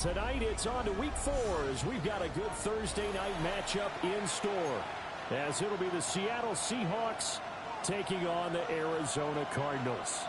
Tonight it's on to week 4 as we've got a good Thursday night matchup in store. As it'll be the Seattle Seahawks taking on the Arizona Cardinals.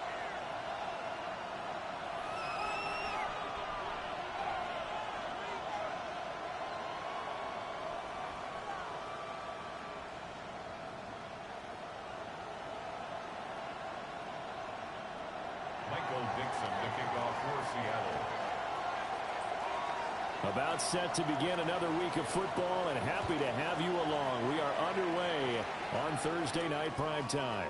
About set to begin another week of football, and happy to have you along. We are underway on Thursday night prime time.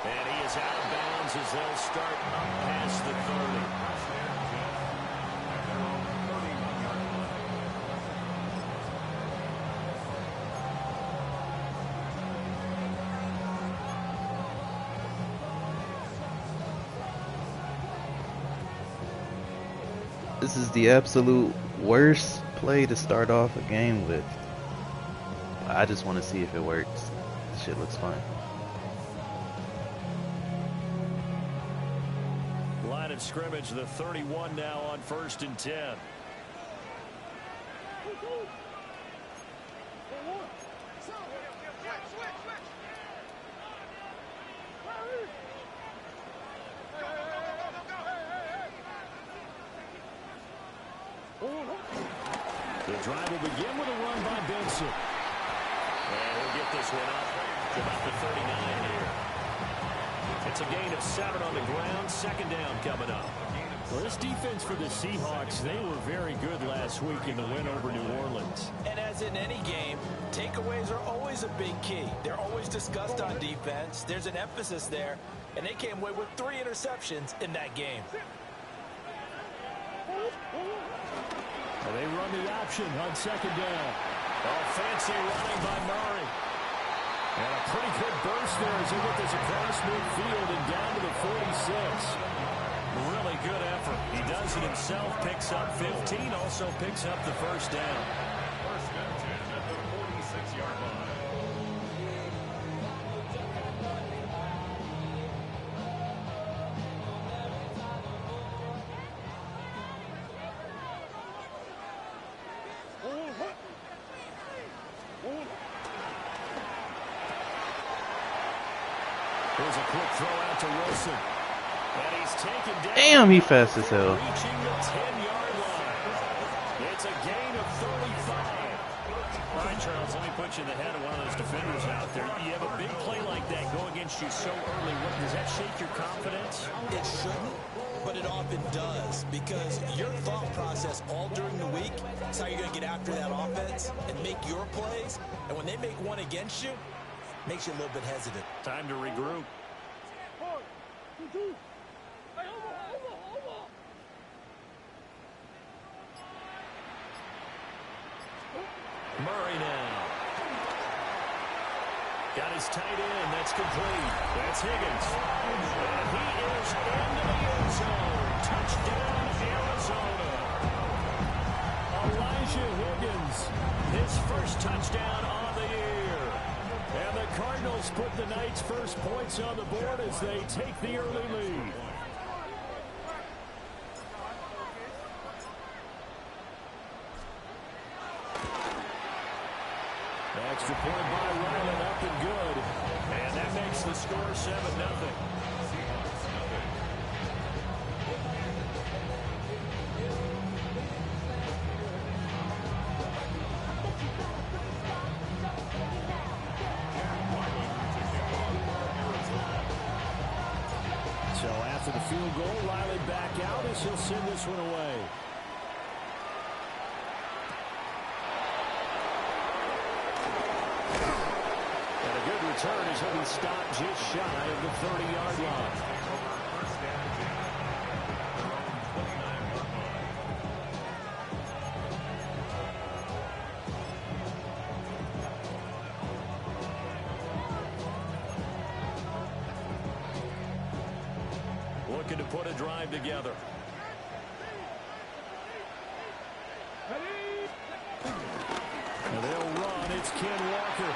And he is out of bounds as they'll start up past the 30. This is the absolute worst play to start off a game with. I just want to see if it works. This shit looks fun. Line of scrimmage, the 31 now on 1st and 10. The drive will begin with a run by Benson. And we'll get this one up to about the 39 here. It's a gain of 7 on the ground. 2nd down coming up. Well, this defense for the Seahawks, they were very good last week in the win over New Orleans. And as in any game, takeaways are always a big key. They're always discussed on defense. There's an emphasis there. And they came away with 3 interceptions in that game. And they run the option on 2nd down. Oh, fancy running by Murray. And a pretty good burst there as he get this across midfield and down to the 46. Really good effort. He does it himself, picks up 15, also picks up the 1st down. First and 10 at the 46-yard line. Here's a quick throw out to Wilson. And he's taken down. Damn, he fast as hell. Reaching the 10-yard line. It's a gain of 35. All right, Charles, let me put you in the head of one of those defenders out there. You have a big play like that go against you so early. Does that shake your confidence? It shouldn't, but it often does, because your thought process all during the week is how you're going to get after that offense and make your plays. And when they make one against you, makes you a little bit hesitant. Time to regroup. Murray now. Got his tight end. That's complete. That's Higgins. And he is into the end zone. Touchdown, Arizona. Elijah Higgins, his first touchdown on the year. And the Cardinals put the night's first points on the board as they take the early lead. Extra point by Ryland, up and good. And that makes the score 7-0. So after the field goal, Riley back out as he'll send this one away. And a good return as he'll be stopped just shy of the 30-yard line. Looking to put a drive together. And they'll run. It's Ken Walker.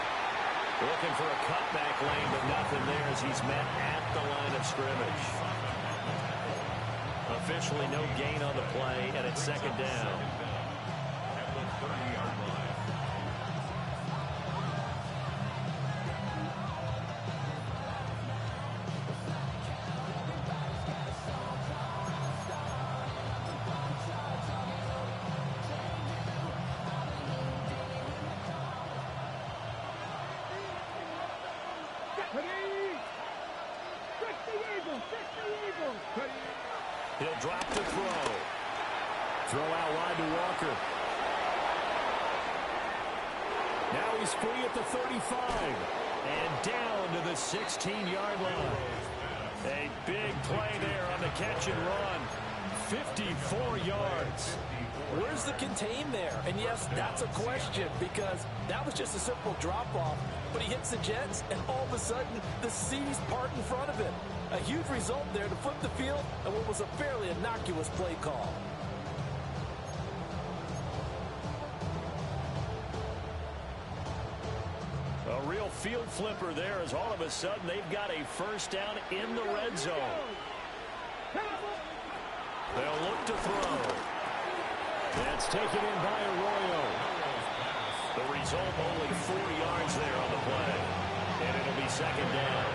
Looking for a cutback lane, but nothing there as he's met at the line of scrimmage. officially no gain on the play, and it's second down. At the 30-yard line. He'll drop to throw. Throw out wide to Walker. Now he's free at the 35. And down to the 16-yard line. A big play there on the catch and run. 54 yards. Where's the contain there? And yes, that's a question because that was just a simple drop-off. But he hits the Jets, and all of a sudden, the seas part in front of him. A huge result there to flip the field and what was a fairly innocuous play call. A real field flipper there as all of a sudden they've got a first down in the red zone. They'll look to throw. That's taken in by Arroyo. The result, only 4 yards there on the play. And it'll be second down.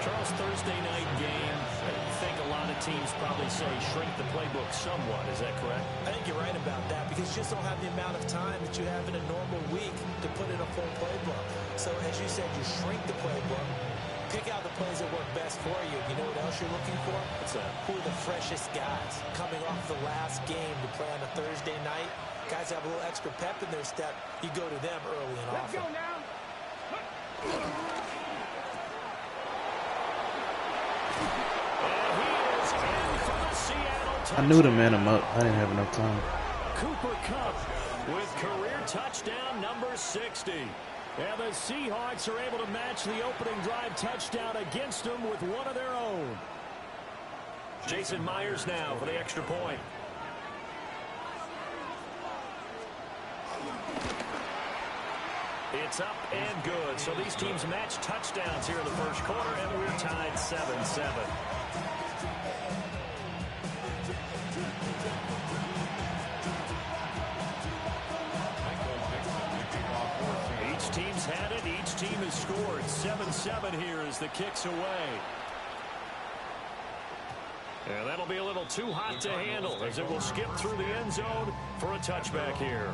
Charles, Thursday night game, I think a lot of teams probably say shrink the playbook somewhat. Is that correct? I think you're right about that because you just don't have the amount of time that you have in a normal week to put in a full playbook. So as you said, you shrink the playbook, pick out the plays that work best for you. You know what else you're looking for? What's that? Who are the freshest guys coming off the last game to play on a Thursday night? Guys have a little extra pep in their step. You go to them early and often. Let's go now. I knew to man him up. I didn't have enough time. Cooper Kupp with career touchdown number 60. And the Seahawks are able to match the opening drive touchdown against them with one of their own. Jason Myers now for the extra point. It's up and good. So these teams match touchdowns here in the first quarter, and we're tied 7-7. Each team's had it. Each team has scored. 7-7 here as the kick's away. And that'll be a little too hot to handle as it will skip through the end zone for a touchback here.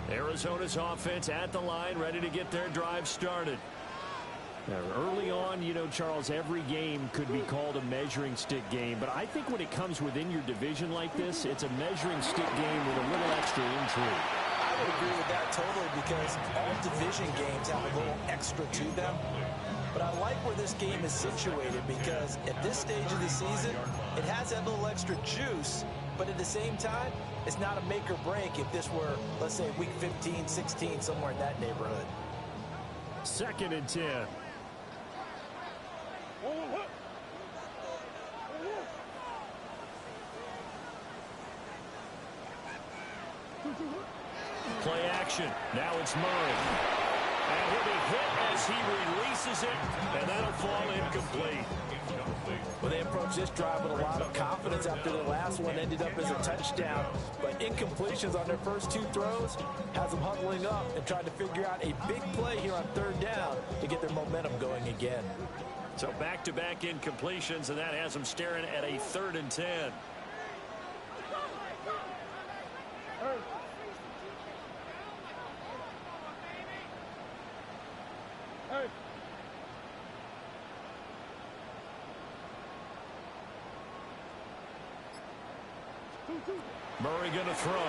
Arizona's offense at the line, ready to get their drive started. Now, early on, you know, Charles, every game could be called a measuring stick game, but I think when it comes within your division like this, it's a measuring stick game with a little extra intrigue. I would agree with that totally because all division games have a little extra to them. But I like where this game is situated because at this stage of the season, it has that little extra juice, but at the same time, it's not a make or break if this were, let's say, week 15, 16, somewhere in that neighborhood. 2nd and 10. Play action. Now it's Murray. And he'll be hit as he releases it, and that'll fall incomplete. Well, they approached this drive with a lot of confidence after the last one ended up as a touchdown. But incompletions on their first 2 throws has them huddling up and trying to figure out a big play here on 3rd down to get their momentum going again. So back-to-back incompletions, and that has them staring at a 3rd and 10. Murray going to throw.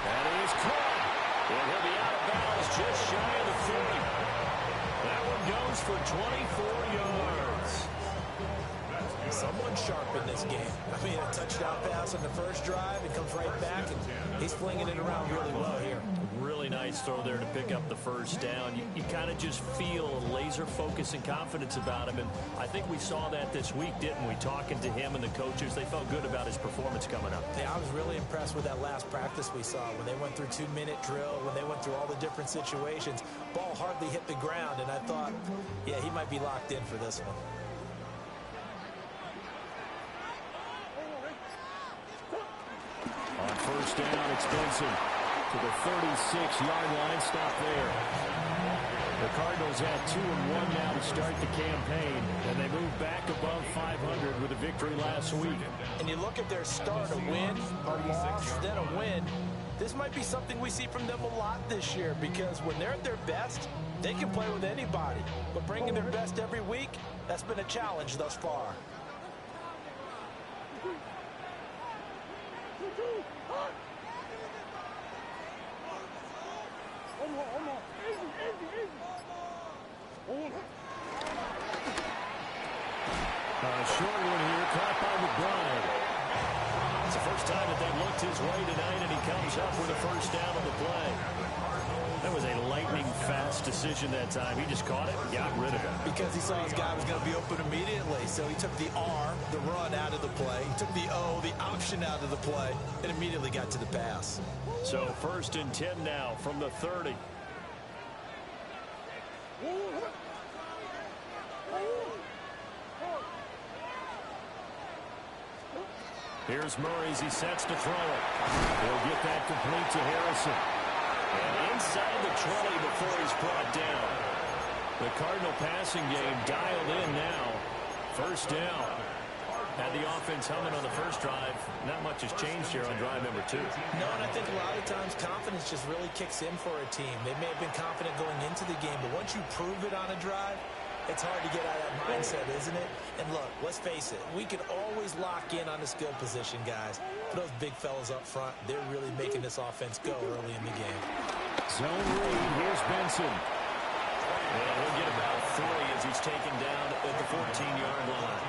And he's caught. And he'll be out of bounds just shy of the 40. That one goes for 24 yards. Someone sharp in this game. I mean, a touchdown pass on the first drive. It comes right back, and he's flinging it around really well here. Really nice throw there to pick up the first down. You kind of just feel laser focus and confidence about him, and I think we saw that this week, didn't we? Talking to him and the coaches, they felt good about his performance coming up. Yeah, I was really impressed with that last practice we saw when they went through 2-minute drill, when they went through all the different situations. Ball hardly hit the ground, and I thought, yeah, he might be locked in for this one. On first down, it's Benson to the 36-yard line. Stop there. The Cardinals had 2-1 now to start the campaign, and they moved back above 500 with a victory last week. And you look at their start, a win, a loss, then a win. This might be something we see from them a lot this year, because when they're at their best, they can play with anybody. But bringing their best every week, that's been a challenge thus far. Short one here, caught by McBride. It's the first time that they've looked his way tonight, and he comes up with a first down on the play. That was a lightning-fast decision that time. He just caught it and got rid of it. Because he saw his guy was going to be open immediately, so he took the R, the run, out of the play. He took the O, the option, out of the play, and immediately got to the pass. So 1st and 10 now from the 30. Here's Murray as he sets to throw it. He'll get that complete to Harrison. And inside the 20 before he's brought down. The Cardinal passing game dialed in now. First down. Had the offense humming on the first drive. Not much has changed here on drive number 2. No, and I think a lot of times confidence just really kicks in for a team. They may have been confident going into the game, but once you prove it on a drive, it's hard to get out of that mindset, isn't it? And look, let's face it, we can always lock in on the skill position, guys. For those big fellas up front, they're really making this offense go early in the game. Zone read, here's Benson. And he'll get about 3 as he's taken down at the 14-yard line.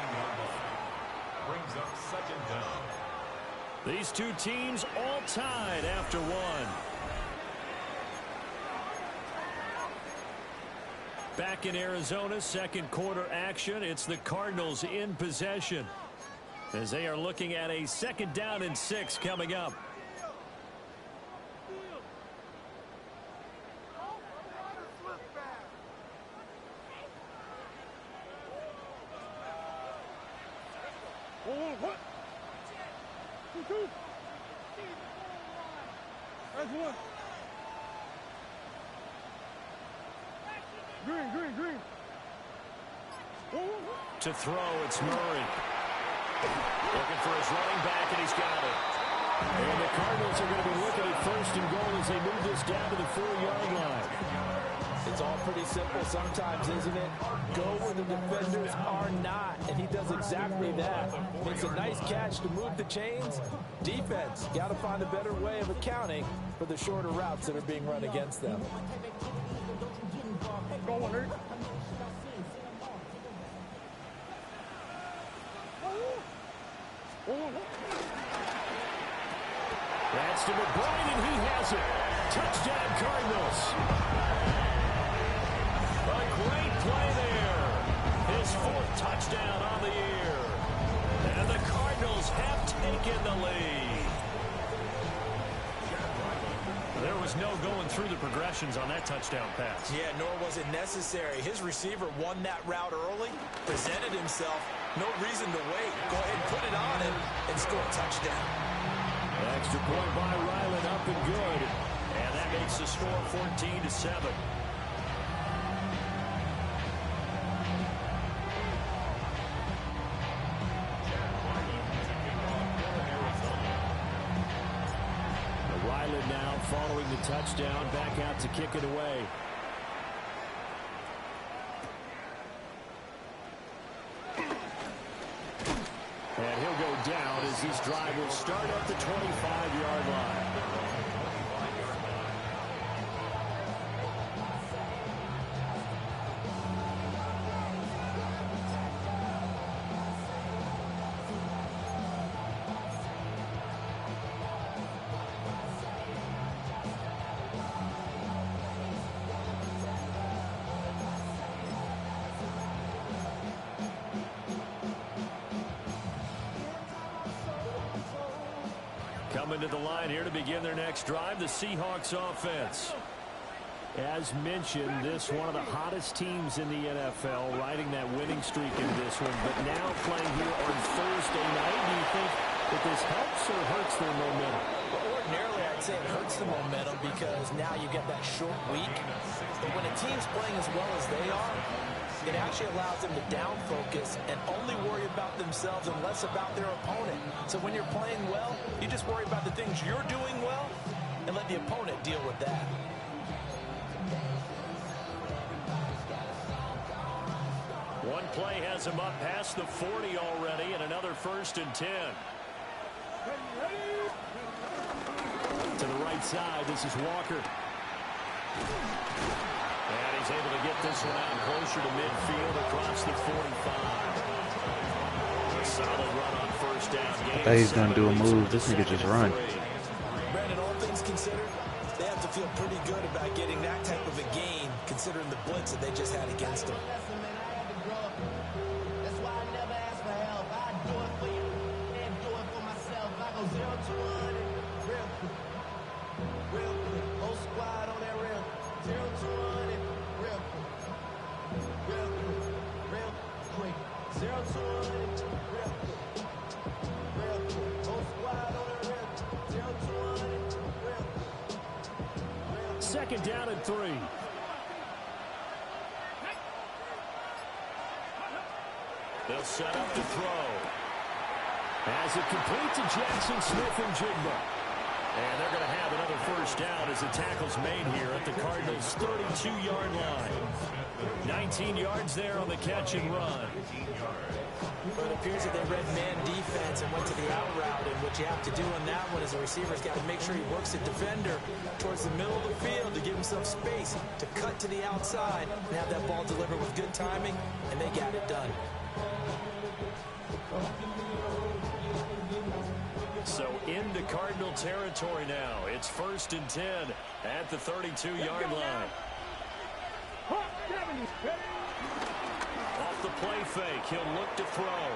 Brings up 2nd down. These two teams all tied after 1. Back in Arizona, second quarter action. It's the Cardinals in possession as they are looking at a 2nd down and 6 coming up. To throw, it's Murray. Looking for his running back, and he's got it. And the Cardinals are going to be looking at 1st and goal as they move this down to the 4-yard line. It's all pretty simple sometimes, isn't it? Go where the defenders are not, and he does exactly that. Makes a nice catch to move the chains. Defense, got to find a better way of accounting for the shorter routes that are being run against them. That's to McBride, and he has it. Touchdown, Cardinals. A great play there. His 4th touchdown on the year. And the Cardinals have taken the lead. There was no going through the progressions on that touchdown pass. Yeah, nor was it necessary. His receiver won that route early, presented himself. No reason to wait. Go ahead and put it on him and score a touchdown. Extra point by Ryland, up and good. And that makes the score 14-7. Ryland now following the touchdown, back out to kick it away. And he'll go down as this drive will start at the 25-yard line. coming to the line here to begin their next drive, the Seahawks offense. As mentioned, this one of the hottest teams in the NFL, riding that winning streak in this one, but now playing here on Thursday night. Do you think that this helps or hurts their momentum? Well, ordinarily, I'd say it hurts the momentum because now you get that short week. But when a team's playing as well as they are, it actually allows them to down focus and only worry about themselves and less about their opponent. So when you're playing well, you just worry about the things you're doing well and let the opponent deal with that. One play has him up past the 40 already, and another 1st and 10. To the right side, this is Walker. And he's able to get this one out closer to midfield across the 45. A solid run on 1st down. I thought he's going to do a move. This nigga just run. Brandon, all things considered, they have to feel pretty good about getting that type of a gain, considering the blitz that they just had against them. That's why I never ask for help. I do it for you and do it for myself. I go 0 to 100 real quick. Real quick. Whole squad on that real. 0 to 100 real quick. Real quick. Real quick. 0 to 100 real quick. Real quick. Whole squad on that real. 0 to 100 real quick. 2nd down and 3. They'll set up to throw. As it completes to Jackson Smith and Jigba. And they're going to have another 1st down as the tackle's made here at the Cardinals' 32-yard line. 19 yards there on the catch and run. But it appears that they read man defense and went to the out route, and what you have to do on that one is the receiver's got to make sure he works the defender towards the middle of the field to give himself space to cut to the outside and have that ball delivered with good timing, and they got it done. So into Cardinal territory now. It's 1st and 10 at the 32-yard line. Off the play fake, he'll look to throw.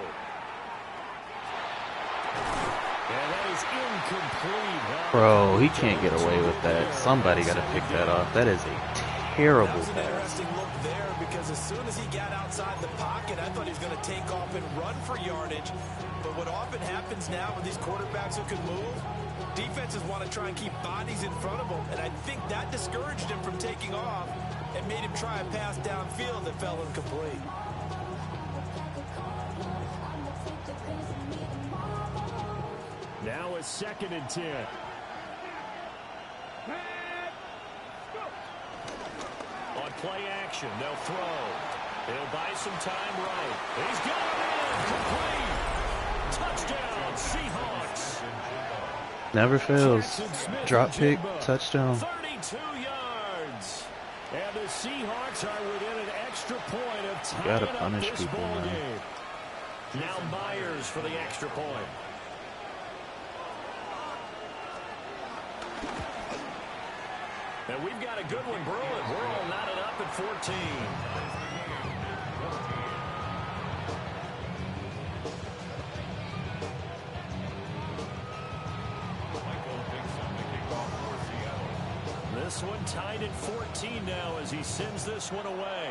And that is incomplete. Bro, he can't get away with that. Somebody got to pick that off. That is a terrible That was an pass. interesting look there because as soon as he got outside the pocket, I thought he was going to take off and run for yardage. But what often happens now with these quarterbacks who can move, defenses want to try and keep bodies in front of them. And I think that discouraged him from taking off and made him try a pass downfield that fell incomplete. Now a 2nd and 10. On play action, they'll throw. He'll buy some time right. He's got it in. Complete. Touchdown, Seahawks. Never fails. Jackson Smith Drop and pick, Jigba, touchdown. 32 yards. And the Seahawks are within an extra point of tying gotta up punish this people, ball man. game. Now Myers for the extra point. And we've got a good one brewing. We're all knotted up at 14. This one tied at 14 now as he sends this one away.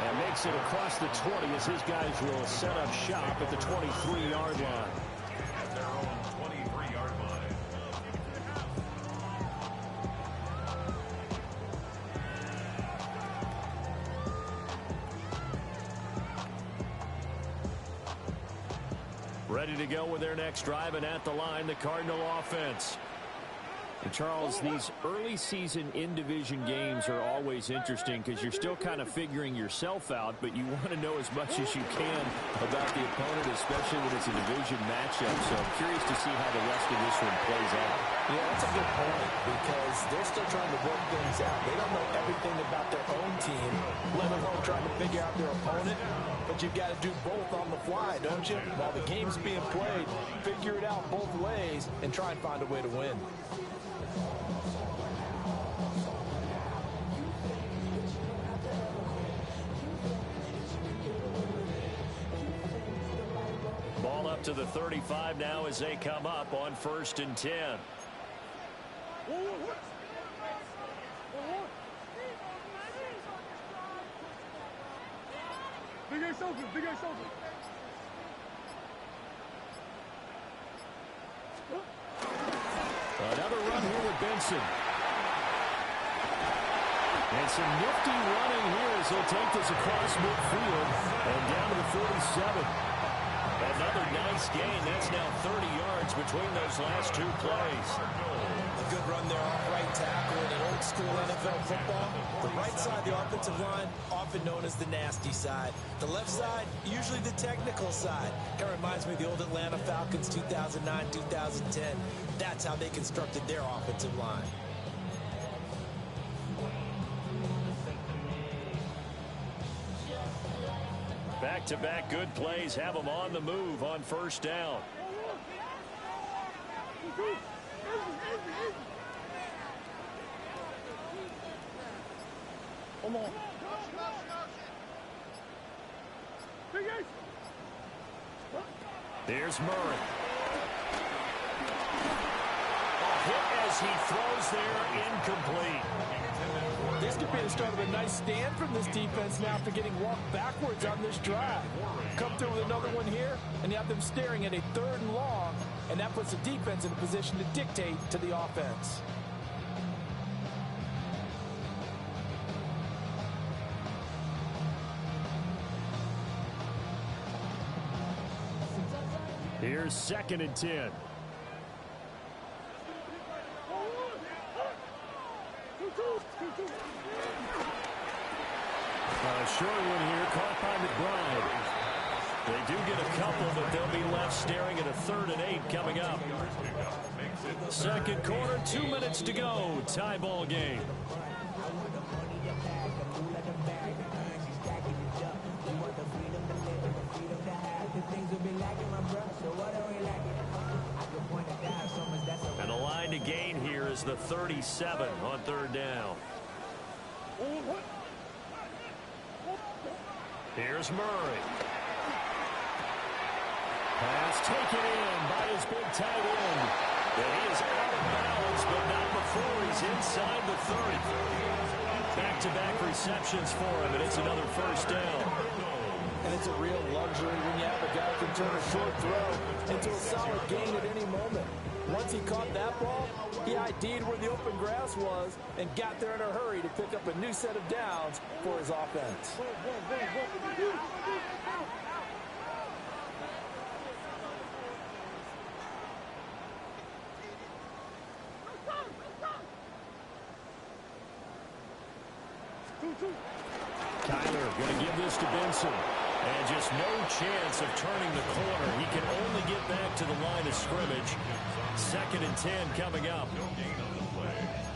And makes it across the 20 as his guys will set up shop at the 23-yard line. At their own 23-yard line. Ready to go with their next drive, and at the line, the Cardinal offense. And Charles, these early season in-division games are always interesting because you're still kind of figuring yourself out, but you want to know as much as you can about the opponent, especially when it's a division matchup. So I'm curious to see how the rest of this one plays out. Yeah, that's a good point because they're still trying to work things out. They don't know everything about their own team, let alone trying to figure out their opponent. But you've got to do both on the fly, don't you? While the game's being played, figure it out both ways and try and find a way to win. up to the 35 now as they come up on 1st and 10. Big Ace open, Big Ace open. Another run here with Benson. And some nifty running here as he'll take this across midfield and down to the 47. Another nice gain. That's now 30 yards between those last two plays. A good run there off right tackle in an old school NFL football. The right side of the offensive line, often known as the nasty side. The left side, usually the technical side. Kind of reminds me of the old Atlanta Falcons 2009, 2010. That's how they constructed their offensive line. Back-to-back good plays have them on the move on 1st down. Come on. Big Ace. There's Murray. A hit as he throws there, incomplete. This could be the start of a nice stand from this defense now after getting walked backwards on this drive. Come through with another one here, and you have them staring at a 3rd and long, and that puts the defense in a position to dictate to the offense. Here's 2nd and 10. A short one here, caught by McBride. They do get a couple, but they'll be left staring at a 3rd and 8 coming up. 2nd quarter, 2 minutes to go. Tie ball game. And the line to gain here is the 37 on 3rd down. Here's Murray. Pass taken in by his big tight end. And he is out of bounds, but not before he's inside the 30. Back-to-back receptions for him, and it's another 1st down. And it's a real luxury when you have a guy who can turn a short throw into a solid gain at any moment. Once he caught that ball, he ID'd where the open grass was and got there in a hurry to pick up a new set of downs for his offense. Kyler going to give this to Benson. And just no chance of turning the corner. He can only get back to the line of scrimmage. 2nd and 10 coming up.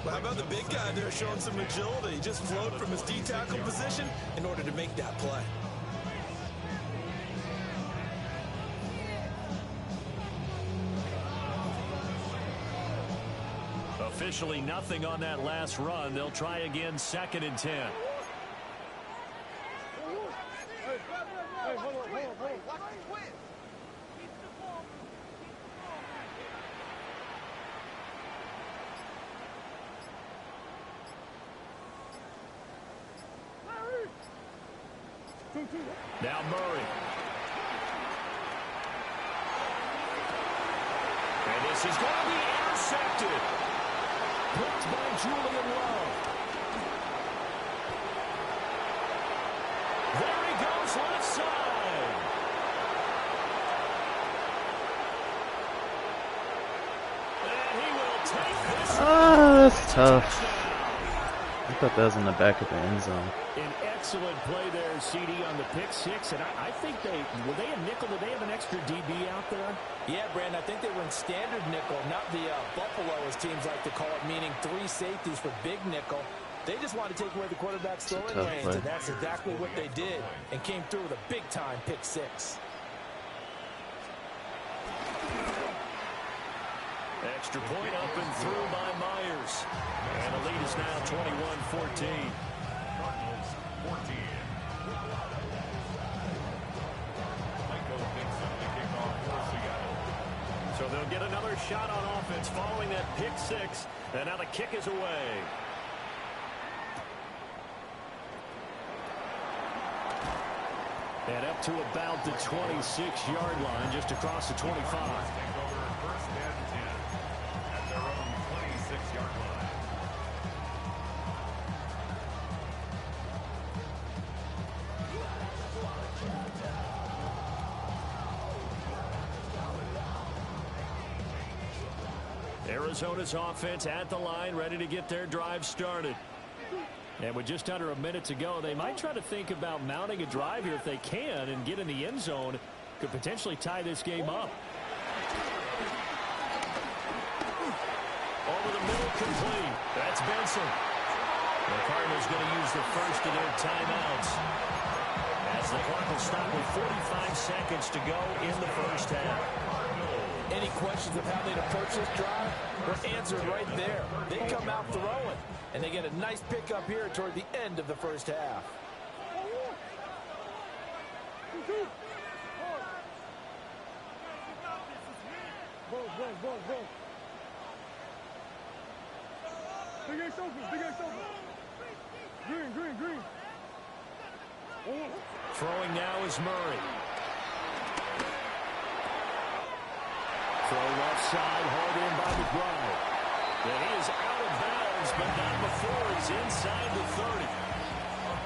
Well, how about the big guy there showing some agility? He just flowed from his D-tackle position in order to make that play. Officially nothing on that last run. They'll try again 2nd and 10. Now Murray. And this is going to be intercepted. Picked by Julian Love. There he goes left side. And he will take this. Oh, that's tough. I thought that was in the back of the end zone. An excellent play there, CD, on the pick six. And I think were they a nickel? Did they have an extra DB out there? Yeah, Brandon, I think they were in standard nickel, not the Buffalo, as teams like to call it, meaning 3 safeties for big nickel. They just wanted to take away the quarterback's throwing range, and that's exactly what they did, and came through with a big-time pick six. Extra point up and through by Myers. And the lead is now 21-14. Cardinals 14. Michael Dixon to kick off for first shot on offense following that pick six. And now the kick is away. And up to about the 26-yard line, just across the 25. Take over first and 10 at their own 26-yard line. Arizona's offense at the line, ready to get their drive started. And with just under a minute to go, they might try to think about mounting a drive here if they can and get in the end zone. Could potentially tie this game up. Over the middle, complete. That's Benson. The Cardinals going to use the first of their timeouts as the clock will stop with 45 seconds to go in the first half. Any questions of how they'd approach this drive? They're answered right there. They come out throwing, and they get a nice pickup here toward the end of the first half. Big Ace open, Big Ace open. Green. Throwing now is Murray. Throw left side, hauled in by McBride. And he is out of bounds, but not before he's inside the 30.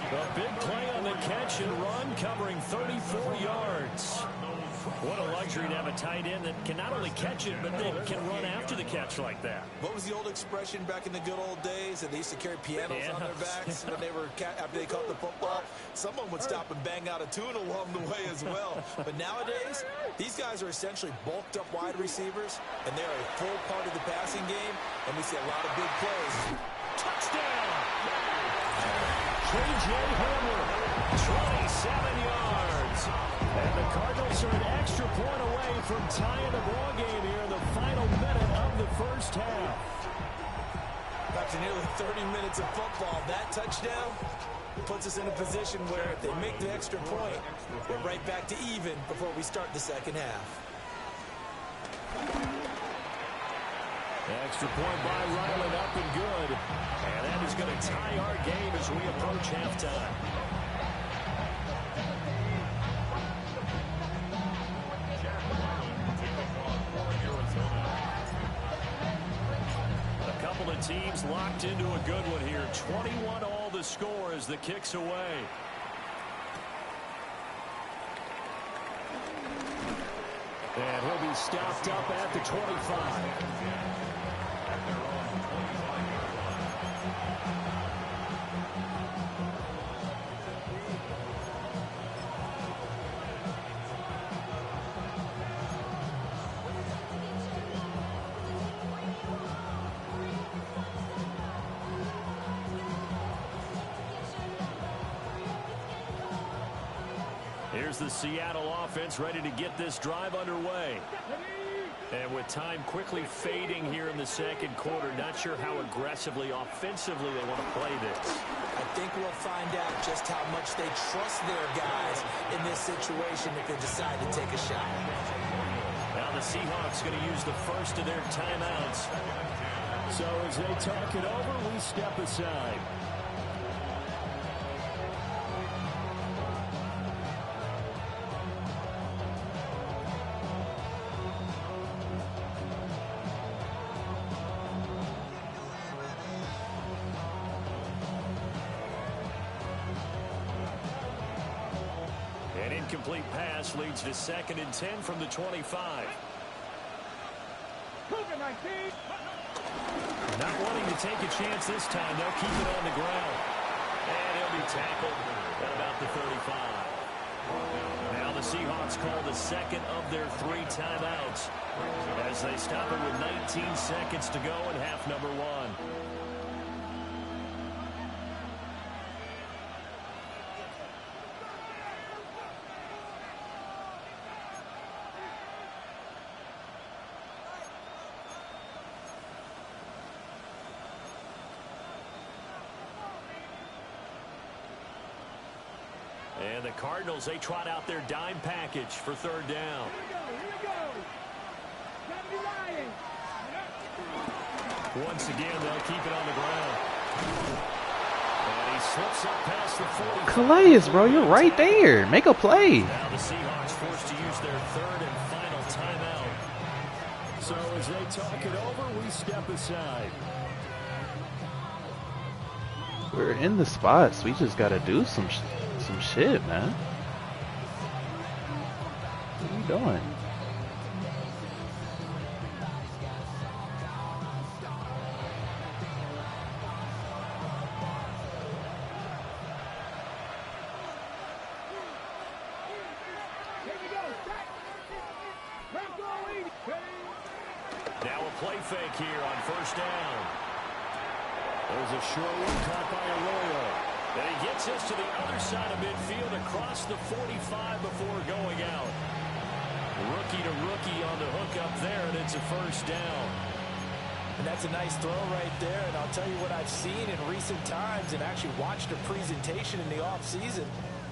A big play on the catch and run, covering 34 yards. What a luxury to have a tight end that can not only catch it, but they can run after the catch like that. What was the old expression back in the good old days? And they used to carry pianos on their backs when they were after they caught the football. Someone would stop and bang out a tune along the way as well. But nowadays, these guys are essentially bulked up wide receivers, and they're a full part of the passing game. And we see a lot of big plays. Touchdown! K.J. Hamler, 27 yards. And the Cardinals are an extra point away from tying the ball game here in the final minute of the first half. After nearly 30 minutes of football, that touchdown puts us in a position where if they make the extra point, we're right back to even before we start the second half. Extra point by Ryland, up and good. And that is going to tie our game as we approach halftime. A couple of teams locked into a good one here. 21 all the score as the kick's away. And he'll be stopped up at the 25. Here's the Seattle offense ready to get this drive underway. And with time quickly fading here in the second quarter, not sure how aggressively, offensively they want to play this. I think we'll find out just how much they trust their guys in this situation if they decide to take a shot. Now the Seahawks going to use the first of their timeouts. So as they talk it over, we step aside. An incomplete pass leads to 2nd and 10 from the 25. Not wanting to take a chance this time. They'll keep it on the ground. And he'll be tackled at about the 35. Now the Seahawks call the second of their 3 timeouts as they stop it with 19 seconds to go in half number 1. And the Cardinals, they trot out their dime package for 3rd down. Here we go. Once again, they'll keep it on the ground. And he slips up past the 40. Calais, bro, you're right there. Make a play. Now the Seahawks forced to use their third and final timeout. So as they talk it over, we step aside. We're in the spots. We just gotta do some shit, man. What are you doing? Now a play fake here on first down. There's a short one caught by Arroyo. And he gets us to the other side of midfield across the 45 before going out. Rookie to rookie on the hook up there, and it's a first down. And that's a nice throw right there. And I'll tell you what I've seen in recent times and actually watched a presentation in the offseason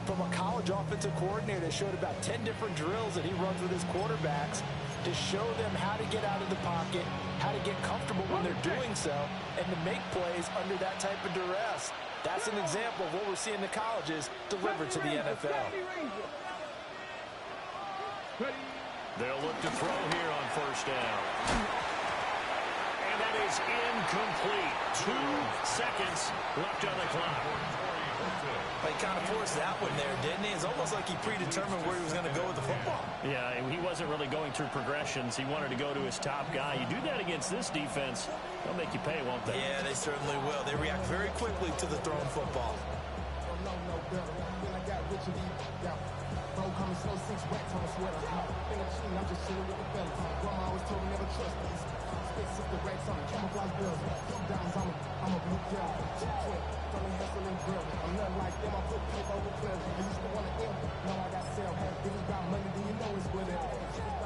from a college offensive coordinator that showed about 10 different drills that he runs with his quarterbacks to show them how to get out of the pocket, how to get comfortable when they're doing so, and to make plays under that type of duress. That's an example of what we're seeing in the colleges delivered to the NFL. They'll look to throw here on first down. And that is incomplete. 2 seconds left on the clock. He kind of forced that one there, didn't he? It's almost like he predetermined where he was going to go with the football. Yeah, he wasn't really going through progressions. He wanted to go to his top guy. You do that against this defense, they'll make you pay, won't they? Yeah, they certainly will. They react very quickly to the thrown football.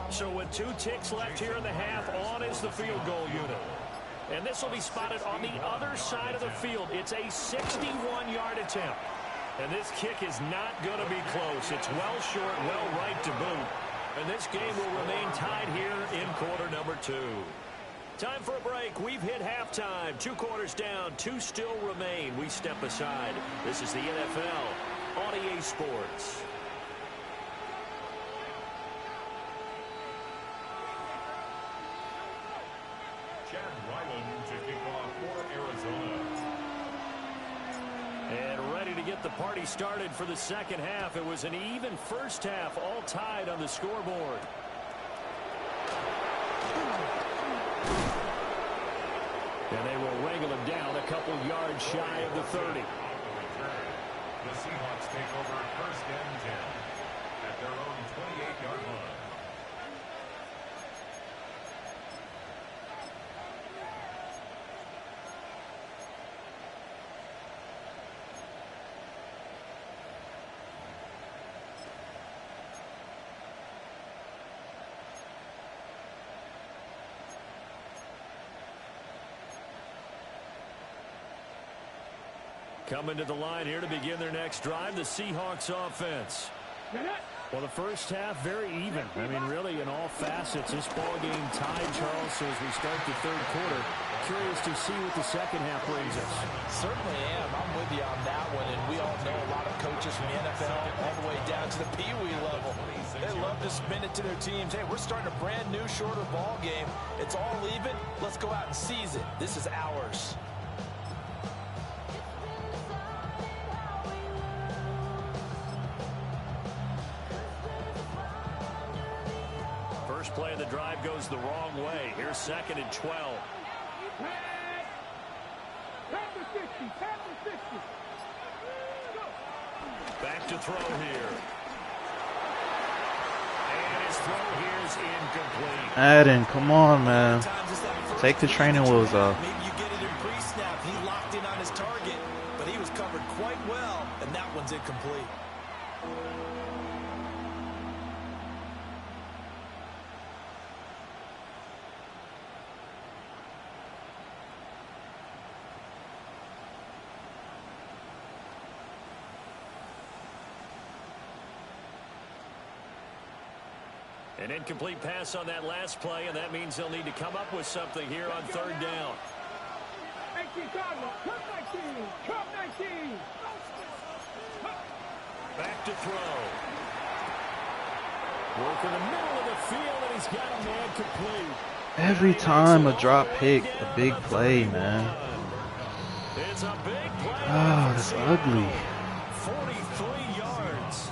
So with 2 ticks left here in the half, on is the field goal unit. And this will be spotted on the other side of the field. It's a 61-yard attempt. And this kick is not going to be close. It's well short, well right to boot. And this game will remain tied here in quarter number 2. Time for a break. We've hit halftime. 2 quarters down, 2 still remain. We step aside. This is the NFL on EA Sports. Chad Ryland to kick off for Arizona. And ready to get the party started for the second half. It was an even first half, all tied on the scoreboard. And they will wrangle him down a couple yards shy of the 30. The Seahawks take over first and 10 at their own 28-yard line. Coming to the line here to begin their next drive, the Seahawks offense. Well, the first half, very even. I mean, really, in all facets, this ball game tied, Charles. So as we start the third quarter, curious to see what the second half brings us. Certainly am. I'm with you on that one. And we all know a lot of coaches from the NFL all the way down to the Pee Wee level. They love to spin it to their teams. Hey, we're starting a brand new, shorter ball game. It's all even. Let's go out and seize it. This is ours. First play of the drive goes the wrong way. Here's 2nd and 12. Back to throw here. And his throw here is incomplete. Aden, come on, man. Take the training wheels off. Maybe you get it in pre-snap. He locked in on his target, but he was covered quite well, and that one's incomplete. An incomplete pass on that last play, and that means they'll need to come up with something here on third down. 19, Cup 19, Cup 19. Back to throw. Work in the middle of the field, and he's got a man complete. Every time a drop pick, a big play, man. It's a big play. Oh, that's ugly. 43 yards.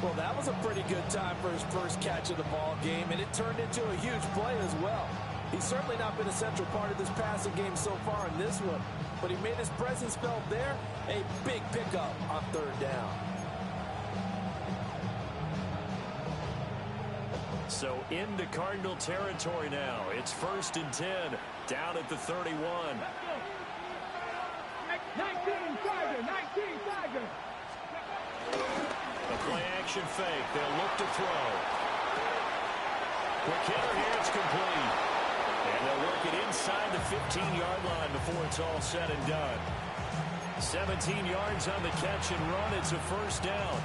Well, that was a pretty good time for his first catch of the ball game, and it turned into a huge play as well. He's certainly not been a central part of this passing game so far in this one, but he made his presence felt there. A big pickup on third down. So into Cardinal territory now. It's 1st and 10, down at the 31. 19, Tiger, 19, Tiger. A play-action fake. They'll look to throw. Quick hitter here. It's complete. And they'll work it inside the 15-yard line before it's all said and done. 17 yards on the catch and run. It's a first down.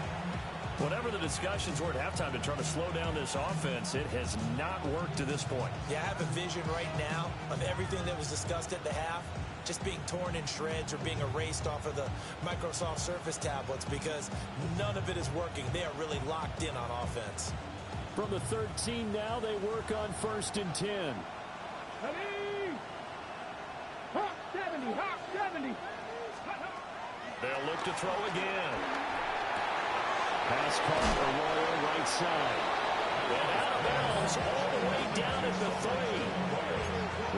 Whatever the discussions were at halftime to try to slow down this offense, it has not worked to this point. Yeah, I have a vision right now of everything that was discussed at the half just being torn in shreds or being erased off of the Microsoft Surface tablets because none of it is working. They are really locked in on offense. From the 13 now, they work on 1st and 10. Hawk 70, Hawk 70. They'll look to throw again. Pass caught for Royal right side. And out of bounds all the way down at the 3.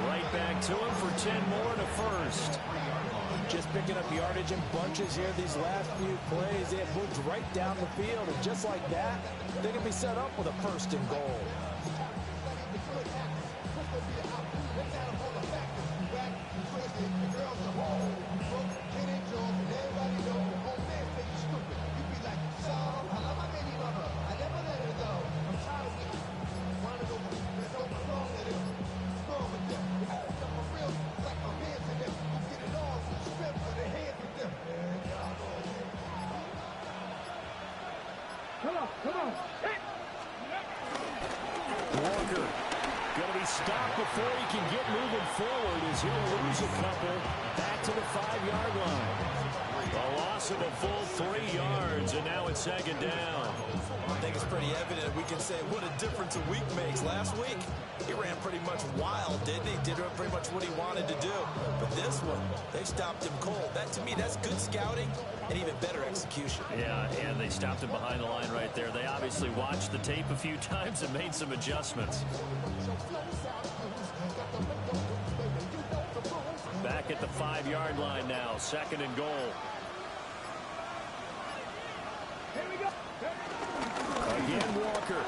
Right back to him for 10 more to first. Just picking up yardage in bunches here these last few plays. They have moved right down the field, and just like that, they can be set up with a 1st and goal. Come on. Walker going to be stopped before he can get moving forward as he'll lose a couple back to the 5-yard line. A loss of a full 3 yards, and now it's 2nd down. I think it's pretty evident we can say what a difference a week makes. Last week, he ran pretty much wild, didn't he? Did pretty much what he wanted to do. But this one, they stopped him cold. That, to me, that's good scouting and even better execution. Yeah, and they stopped him behind the line right there. They obviously watched the tape a few times and made some adjustments. Back at the 5-yard line now, 2nd and goal. Here we go. Again, Walker.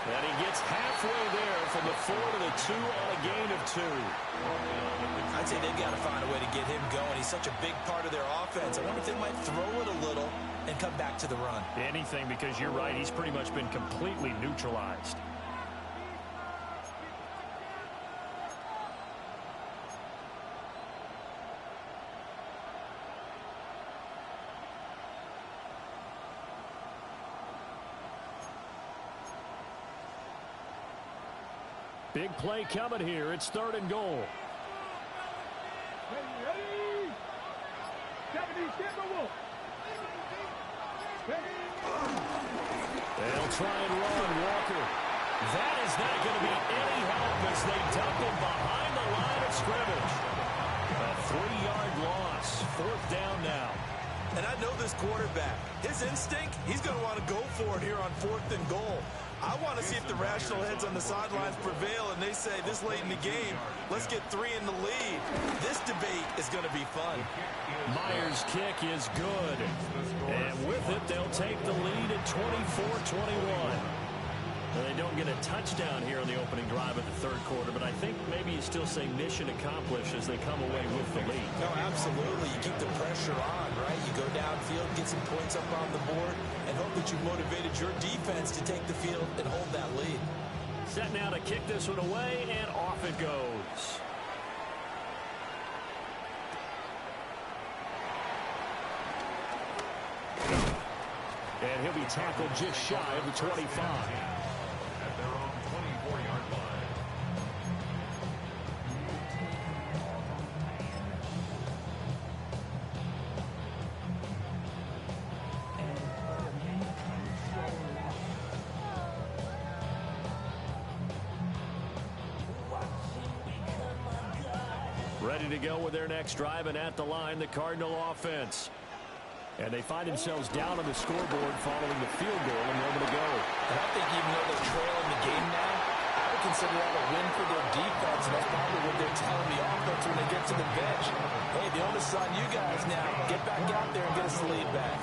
And he gets halfway there from the 4 to the 2 on a gain of 2. I'd say they've got to find a way to get him going. He's such a big part of their offense. I wonder if they might throw it a little and come back to the run. Anything, because you're right. He's pretty much been completely neutralized. Big play coming here. It's 3rd and goal. Ready. 70, stand by Wolf. They'll try and run Walker. That is not going to be any help as they dump him behind the line of scrimmage. A 3-yard loss. 4th down now. And I know this quarterback. His instinct, he's going to want to go for it here on 4th and goal. I want to see if the rational heads on the sidelines prevail and they say this late in the game, let's get 3 in the lead. This debate is going to be fun. Myers' kick is good. And with it, they'll take the lead at 24-21. Now, they don't get a touchdown here in the opening drive of the 3rd quarter, but I think maybe you still say mission accomplished as they come away with the lead. No, absolutely. You keep the pressure on, right? You go downfield, get some points up on the board, and hope that you motivated your defense to take the field and hold that lead. Set now to kick this one away, and off it goes. And he'll be tackled just shy of the 25. 24-yard line. Ready to go with their next drive, and at the line, the Cardinal offense. And they find themselves down on the scoreboard following the field goal a moment ago. And I think even though they're trailing the game now, I would consider that a win for their defense, and that's probably what they're telling the offense when they get to the bench. Hey, the onus is on you guys now. Get back out there and get us the lead back.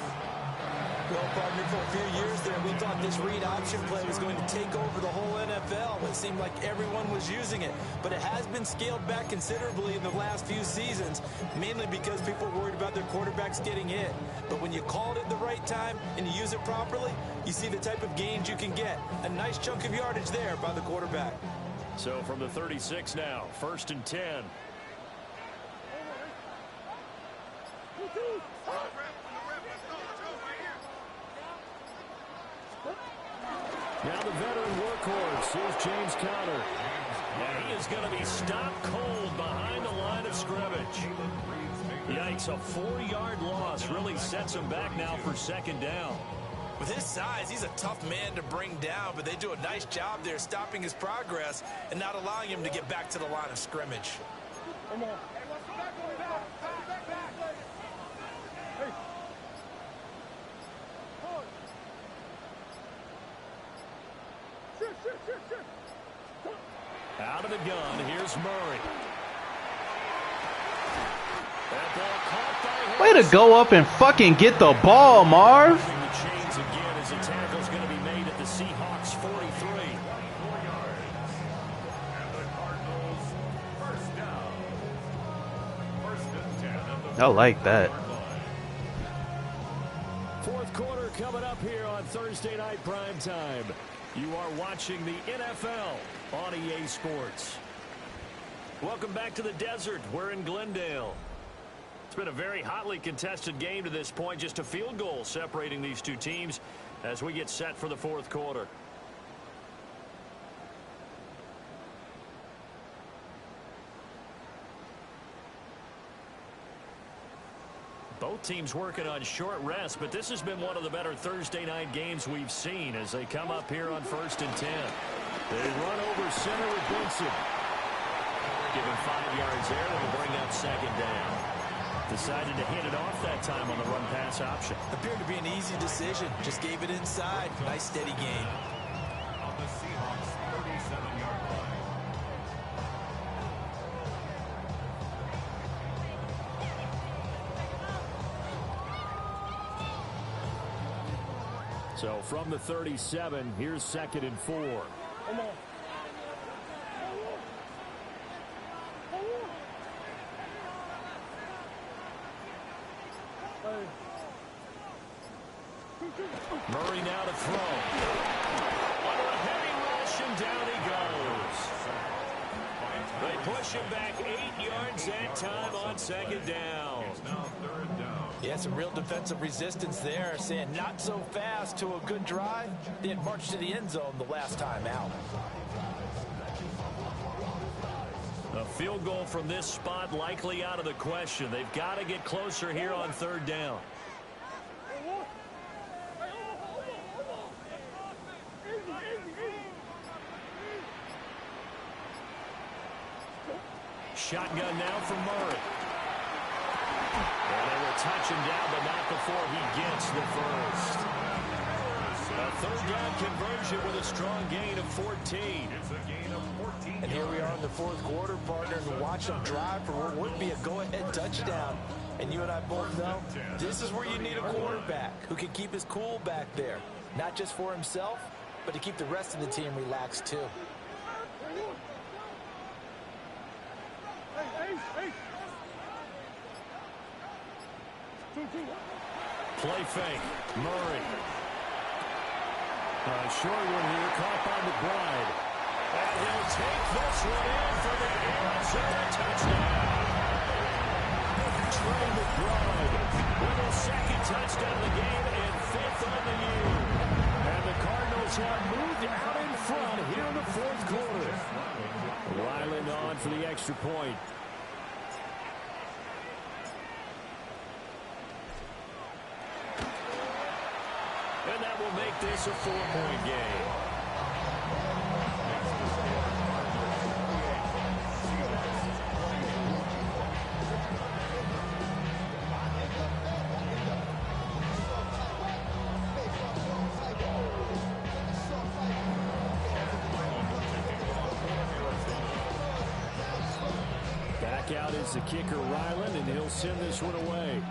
Well, partner, for a few years there, we thought this read option play was going to take over the whole NFL. It seemed like everyone was using it. But it has been scaled back considerably in the last few seasons, mainly because people are worried about their quarterbacks getting hit. But when you call it at the right time and you use it properly, you see the type of gains you can get. A nice chunk of yardage there by the quarterback. So from the 36 now, 1st and 10. Now the veteran workhorse, here's James Conner. And he is going to be stopped cold behind the line of scrimmage. Yikes, a 4-yard loss really sets him back now for 2nd down. With his size, he's a tough man to bring down, but they do a nice job there stopping his progress and not allowing him to get back to the line of scrimmage. Come on. Hey. Out of the gun, here's Murray. That ball caught by Way to go up and fucking get the ball, Marv. the chains again as the tackle's going to be made at the Seahawks 43. 4 yards. And the Cardinals, first down. 1st and 10 at the I like that. 4-yard line. Fourth quarter coming up here on Thursday Night Prime Time. You are watching the NFL on EA Sports. Welcome back to the desert. We're in Glendale. It's been a very hotly contested game to this point. Just a field goal separating these two teams as we get set for the fourth quarter. Both teams working on short rest, but this has been one of the better Thursday night games we've seen as they come up here on 1st and 10. They run over center with Benson. Give him 5 yards there, and will bring up 2nd down. Decided to hit it off that time on the run-pass option. Appeared to be an easy decision. Just gave it inside. Nice steady gain. On the Seahawks 37-yard line. So from the 37, here's 2nd and 4. Come on. Murray now to throw. Under a heavy rush, and down he goes. They push him back 8 yards that time on 2nd down. It's now 3rd down. Yeah, some real defensive resistance there, saying not so fast to a good drive. They had marched to the end zone the last time out. A field goal from this spot likely out of the question. They've got to get closer here on 3rd down. Shotgun now from Murray. And they will touch him down, but not before he gets the first. A 3rd down conversion with a strong gain of 14. It's a gain of 14 And here we are in the fourth quarter, partner, and watch them drive for what would be a go-ahead touchdown. And you and I both know this is where you need a quarterback who can keep his cool back there. Not just for himself, but to keep the rest of the team relaxed too. Play fake. Murray. Short one here, caught by McBride. And he'll take this one in for the Arizona touchdown. Trey McBride with his 2nd touchdown of the game and 5th on the year. And the Cardinals have moved out in front here in the fourth quarter. Ryland on for the extra point. And that will make this a 4-point game. Back out is the kicker, Ryland, and he'll send this one away.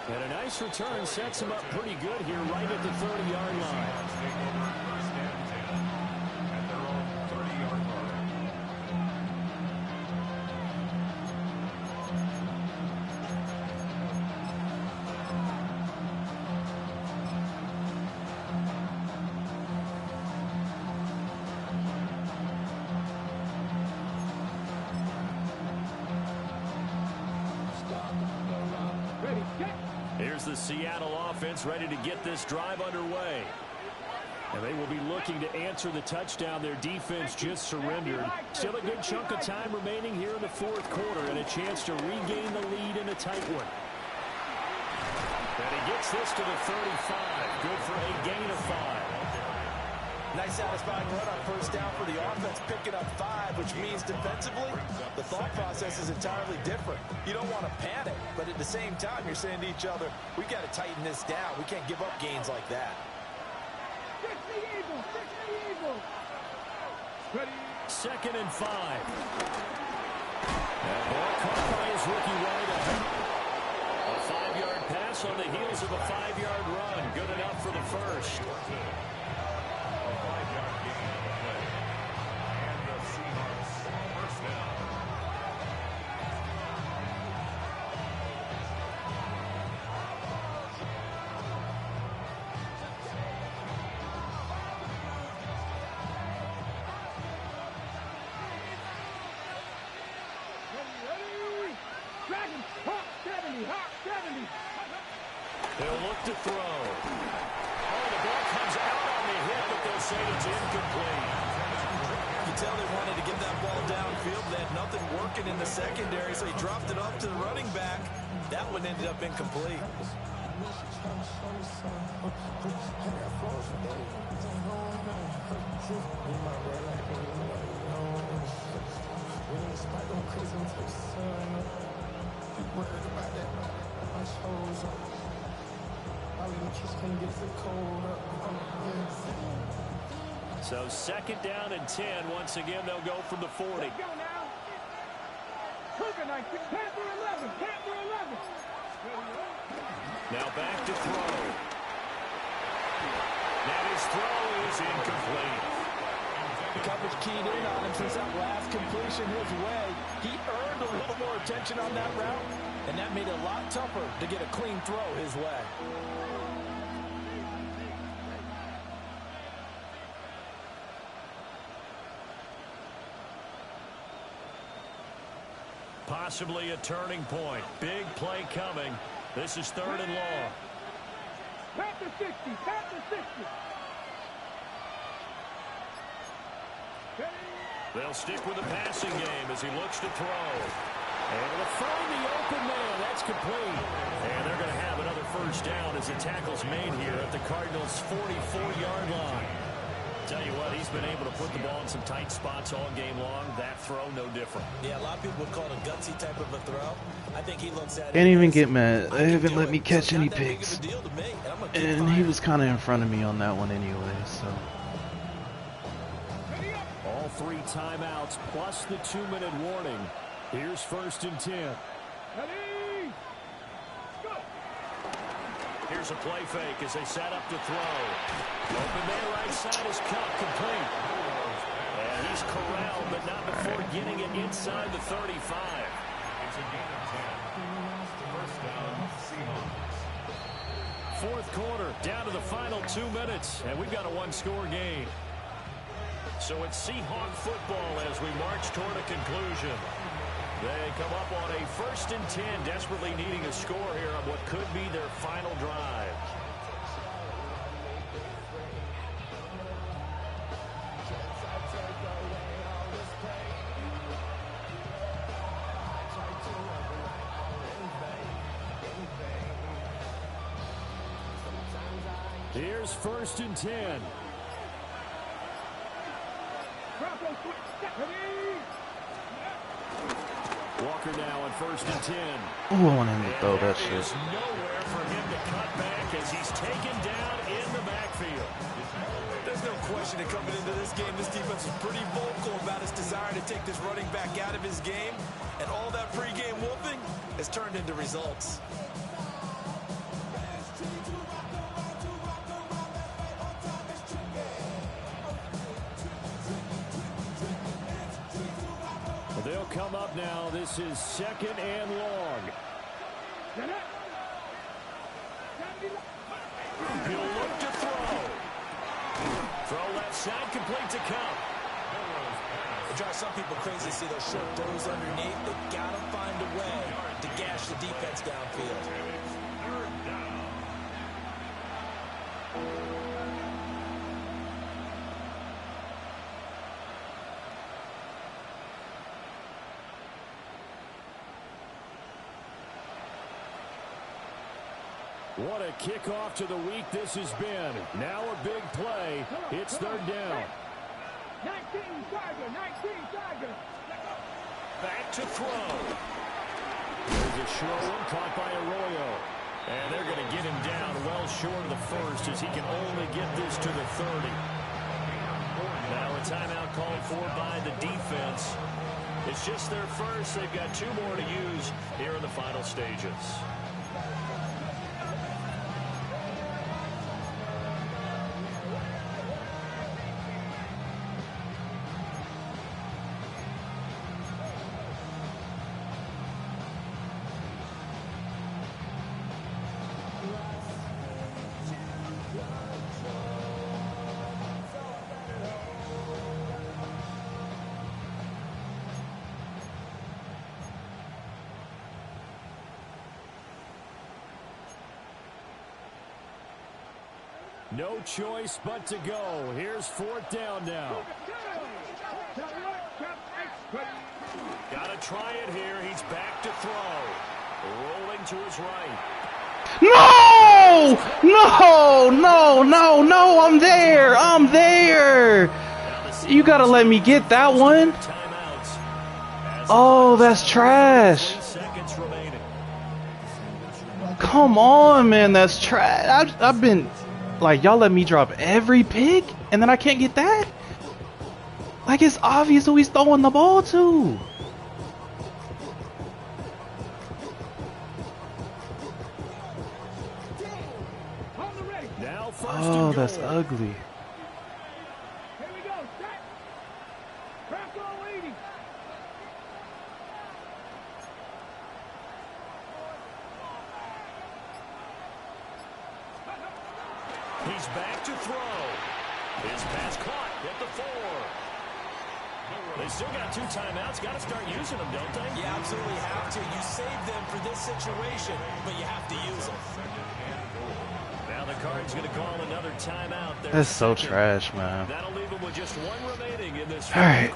And a nice return sets him up pretty good here right at the 30-yard line. Here's the Seattle offense ready to get this drive underway. And they will be looking to answer the touchdown their defense just surrendered. Still a good chunk of time remaining here in the fourth quarter and a chance to regain the lead in a tight one. And he gets this to the 35. Good for a gain of 5. Nice satisfying run on first down for the offense, picking up 5, which means defensively, the thought process is entirely different. You don't want to panic, but at the same time, you're saying to each other, we got to tighten this down. We can't give up gains like that. Fix the Eagles! Fix the Eagles! Ready? 2nd and 5. That ball caught by his rookie Wanda. A 5-yard pass on the heels of a 5-yard run. Good enough for the first. And the Seahawks first down. Ready? Dragon! Hawk 70! Hawk 70! They'll look to throw. Oh, the ball comes out on the hit, but they'll say it's incomplete. You can tell they wanted to get that ball downfield. They had nothing working in the secondary, so he dropped it off to the running back. That one ended up incomplete. So 2nd down and 10. Once again, they'll go from the 40. Let's go now! Cougar 19! Panther 11! Panther 11! Now back to throw. Now his throw is incomplete. The coverage keyed in on him since that last completion his way. He earned a little more attention on that route, and that made it a lot tougher to get a clean throw his way. Possibly a turning point. Big play coming. This is 3rd and long. Panther 60! Panther 60! Ready? They'll stick with the passing game as he looks to throw. Able to find the open man. That's complete. And they're going to have another first down as the tackle's made here at the Cardinals' 44-yard line. Tell you what, he's been able to put the ball in some tight spots all game long. That throw, no different. Yeah, a lot of people would call it a gutsy type of a throw. I think he looks at it. Can't even get mad. They haven't let me catch any picks. And he was kind of in front of me on that one anyway, so. All 3 timeouts plus the 2-minute warning. Here's 1st and 10. Ready? Go! Here's a play fake as they set up to throw. Open there, right side is cut, complete. And he's corralled, but not before getting it inside the 35. It's a gain of 10. First down, Seahawks. 4th quarter, down to the final 2 minutes, and we've got a 1-score game. So it's Seahawk football as we march toward a conclusion. They come up on a 1st and 10, desperately needing a score here on what could be their final drive. Here's 1st and 10. Walker now on 1st and 10. Ooh, I want him to throw that shit. There's nowhere for him to cut back as he's taken down in the backfield. There's no question that coming into this game, this defense is pretty vocal about its desire to take this running back out of his game. And all that pregame whooping has turned into results. They'll come up now. This is 2nd and long. He'll look to throw. Throw left side, complete to Cup. It drives some people crazy to see those short throws underneath. They've got to find a way to gash the defense downfield. What a kickoff to the week this has been. Now a big play. It's 3rd down. 19 Tiger. Back to throw. There's a short one caught by Arroyo. And they're going to get him down well short of the 1st as he can only get this to the 30. Now a timeout called for by the defense. It's just their 1st. They've got 2 more to use here in the final stages. No choice but to go. Here's 4th down now. Got to try it here. He's back to throw. Rolling to his right. No! No! I'm there! You gotta let me get that one. Oh, that's trash. Come on, man, that's trash. I've been... Like, y'all let me drop every pick, and then I can't get that? Like, it's obvious who he's throwing the ball to. Oh, that's ugly. He's back to throw. His pass caught at the 4. They still got 2 timeouts. Got to start using them, don't they? You absolutely have to. You save them for this situation, but you have to use them. Now the Card's going to call another timeout. That's so trash, man. That'll leave them with just 1 remaining in this. All right.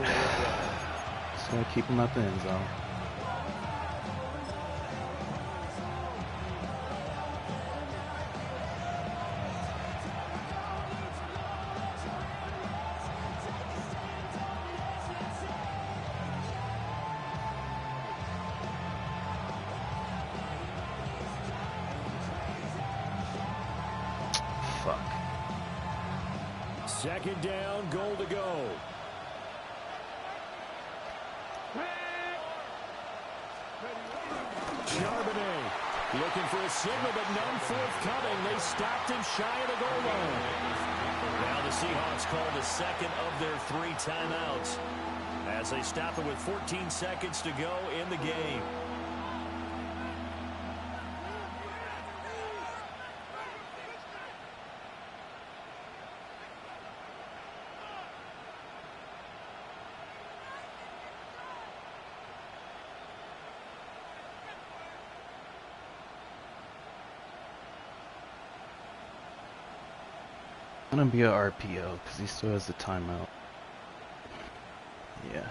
Just gonna keep him at the end zone. Fuck. 2nd down, goal to go. Charbonnet looking for a signal, but none forthcoming. They stopped him shy of the goal line. Now the Seahawks call the 2nd of their 3 timeouts as they stop it with 14 seconds to go in the game. gonna be a RPO because he still has the timeout. Yeah.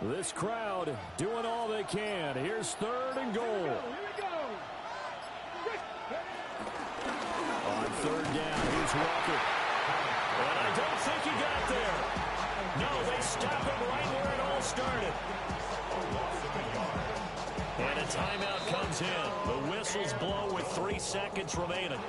This crowd doing all they can. Here's 3rd and goal. Here we go. On 3rd down, here's Walker. And I don't think he got there. No, they stop him right where it all started. And a timeout comes in. The whistles blow with 3 seconds remaining.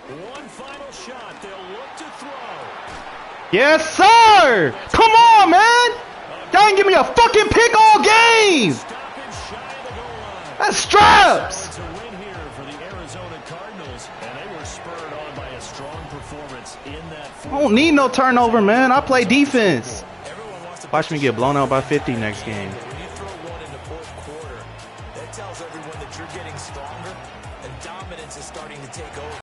One final shot. They'll look to throw. Yes, sir! Come on, man! Y'all ain't give me a fucking pick all game! Stoppage shy of the goal line. That's straps! It's a win here for the Arizona Cardinals, and they were spurred on by a strong performance in that I don't need no turnover, man. I play defense. Everyone wants to Watch me get blown out by 50 next game. When you throw one in the 4th quarter, that tells everyone that you're getting stronger and dominance is starting to take over.